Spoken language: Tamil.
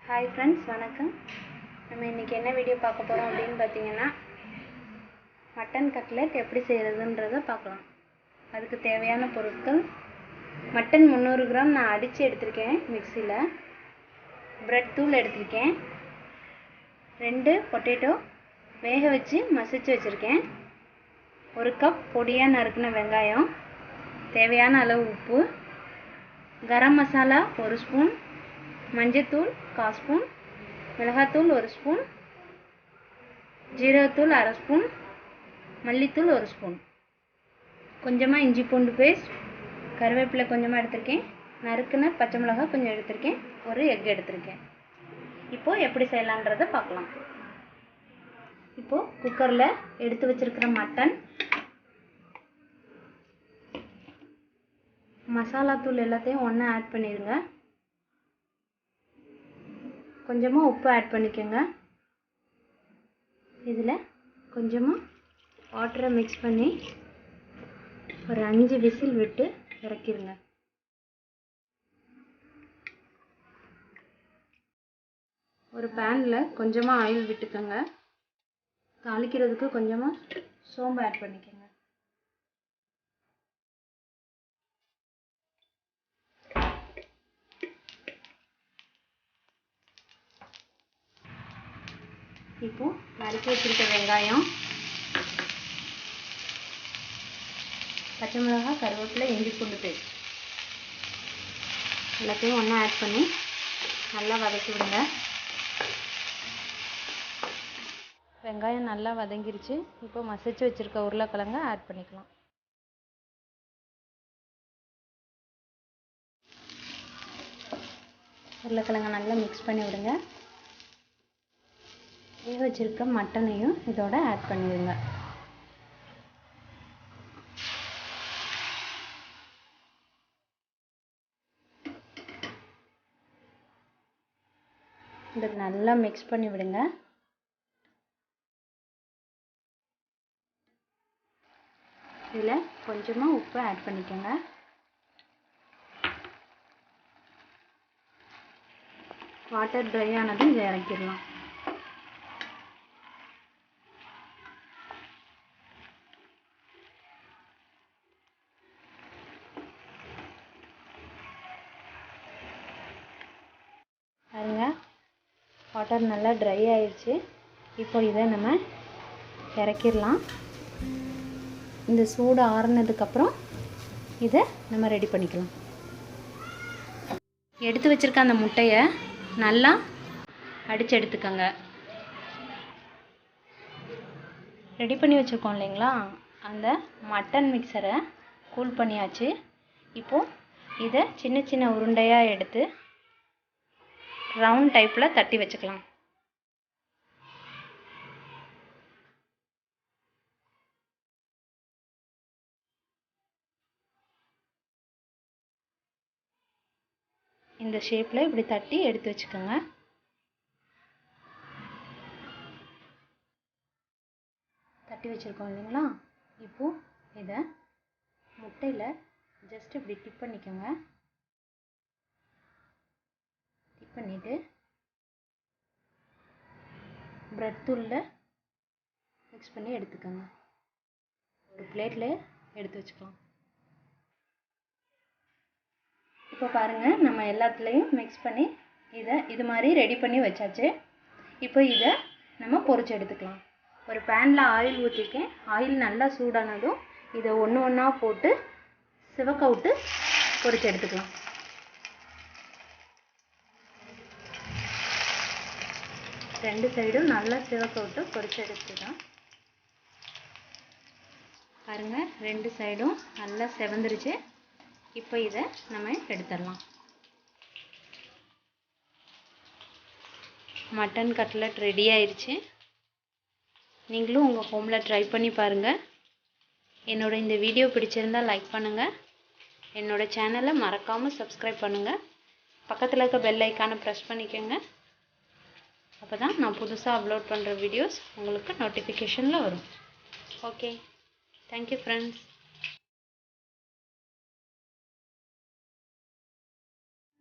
ஹாய் ஃப்ரெண்ட்ஸ், வணக்கம். நம்ம இன்றைக்கி என்ன வீடியோ பார்க்க போகிறோம் அப்படின்னு பார்த்தீங்கன்னா, மட்டன் கட்லெட் எப்படி செய்கிறதுன்றதை பார்க்கலாம். அதுக்கு தேவையான பொருட்கள்: மட்டன் 300 கிராம் நான் அடித்து எடுத்திருக்கேன் மிக்சியில். பிரெட் தூள் எடுத்திருக்கேன். 2 பொட்டேட்டோ வேக வச்சு மசிச்சு வச்சுருக்கேன். 1 கப் பொடியாக நறுக்கின வெங்காயம், தேவையான அளவு உப்பு, கரம் மசாலா 1 ஸ்பூன், மஞ்சத்தூள் 1/4 ஸ்பூன், மிளகாத்தூள் 1 ஸ்பூன், ஜீரகத்தூள் 1/2 ஸ்பூன், மல்லித்தூள் 1 ஸ்பூன், கொஞ்சமாக இஞ்சி பூண்டு பேஸ்ட், கருவேப்பிலை கொஞ்சமாக எடுத்திருக்கேன், நறுக்குன பச்சை மிளகாய் கொஞ்சம் எடுத்திருக்கேன், 1 எக் எடுத்திருக்கேன். இப்போது எப்படி செய்யலான்றதை பார்க்கலாம். இப்போது குக்கரில் எடுத்து வச்சுருக்கிற மட்டன், மசாலாத்தூள் எல்லாத்தையும் ஒன்றா ஆட் பண்ணிடுங்க. கொஞ்சமாக உப்பு ஆட் பண்ணிக்கோங்க. இதில் கொஞ்சமாக வாட்டரை மிக்ஸ் பண்ணி ஒரு 5 விசில் விட்டு இறக்கிடுங்க. ஒரு பேனில் கொஞ்சமாக ஆயில் விட்டுக்கோங்க. தாளிக்கிறதுக்கு கொஞ்சமாக சோம்பு ஆட் பண்ணிக்கோங்க. இப்போ நறுக்கி வச்சிருக்க வெங்காயம், பச்சை மிளகாய், கருவேப்பிலை, இஞ்சி பூண்டு பேஸ்ட் எல்லாத்தையும் ஒன்றா ஆட் பண்ணி நல்லா வதக்கி விடுங்க. வெங்காயம் நல்லா வதங்கிருச்சு. இப்போ மசிச்சு வச்சுருக்க உருளைக்கிழங்கை ஆட் பண்ணிக்கலாம். உருளைக்கிழங்கை நல்லா மிக்ஸ் பண்ணி விடுங்க. வேக வச்சுருக்க மட்டனையும் இதோட ஆட் பண்ணிடுங்க. இதை நல்லா மிக்ஸ் பண்ணி விடுங்க. இதில் கொஞ்சமாக உப்பு ஆட் பண்ணிக்கோங்க. வாட்டர் ட்ரை ஆனதும் இதை இறக்கிடலாம். பாருங்க, வாட்டர் நல்லா ட்ரை ஆயிடுச்சு. இப்போ இதை நம்ம இறக்கிடலாம். இந்த சூடு ஆறுனதுக்கப்புறம் இதை நம்ம ரெடி பண்ணிக்கலாம். எடுத்து வச்சுருக்க அந்த முட்டையை நல்லா அடித்து எடுத்துக்கோங்க. ரெடி பண்ணி வச்சுருக்கோம் இல்லைங்களா, அந்த மட்டன் மிக்சரை கூல் பண்ணியாச்சு. இப்போது இதை சின்ன சின்ன உருண்டையாக எடுத்து ரவுண்ட் டைப்பில் தட்டி வச்சுக்கலாம். இந்த ஷேப்பில் இப்படி தட்டி எடுத்து வச்சுக்கோங்க. தட்டி வச்சுருக்கோம் இல்லைங்களா, இப்போது இதை முட்டையில் ஜஸ்ட் இப்படி டிப் பண்ணிக்கோங்க. டிப் பண்ணிவிட்டு பிரெட் தூளில் மிக்ஸ் பண்ணி எடுத்துக்கோங்க. ஒரு பிளேட்டில் எடுத்து வச்சுக்கலாம். இப்போ பாருங்கள், நம்ம எல்லாத்துலேயும் மிக்ஸ் பண்ணி இது மாதிரி ரெடி பண்ணி வச்சாச்சு. இப்போ இதை நம்ம பொரிச்சு எடுத்துக்கலாம். ஒரு பேனில் ஆயில் ஊற்றிருக்கேன். ஆயில் நல்லா சூடானதும் இதை ஒன்று ஒன்றா போட்டு சிவக்க விட்டு பொரிச்சு எடுத்துக்கலாம். ரெண்டு சைடும் நல்லா சிவக்க விட்டு பொரிச்சு எடுத்துக்கலாம். பாருங்கள், ரெண்டு சைடும் நல்லா செவந்துருச்சு. இப்போ இதை நம்ம எடுத்துடலாம். மட்டன் கட்லெட் ரெடி ஆயிடுச்சு. நீங்களும் உங்கள் ஹோமில் ட்ரை பண்ணி பாருங்கள். என்னோட இந்த வீடியோ பிடிச்சிருந்தால் லைக் பண்ணுங்கள். என்னோடய சேனலை மறக்காமல் சப்ஸ்கிரைப் பண்ணுங்கள். பக்கத்தில் இருக்க பெல் ஐக்கானை ப்ரெஸ் பண்ணிக்கோங்க. அப்போ தான் நான் புதுசாக அப்லோட் பண்ணுற வீடியோஸ் உங்களுக்கு நோட்டிஃபிகேஷனில் வரும். Okay, thank you friends.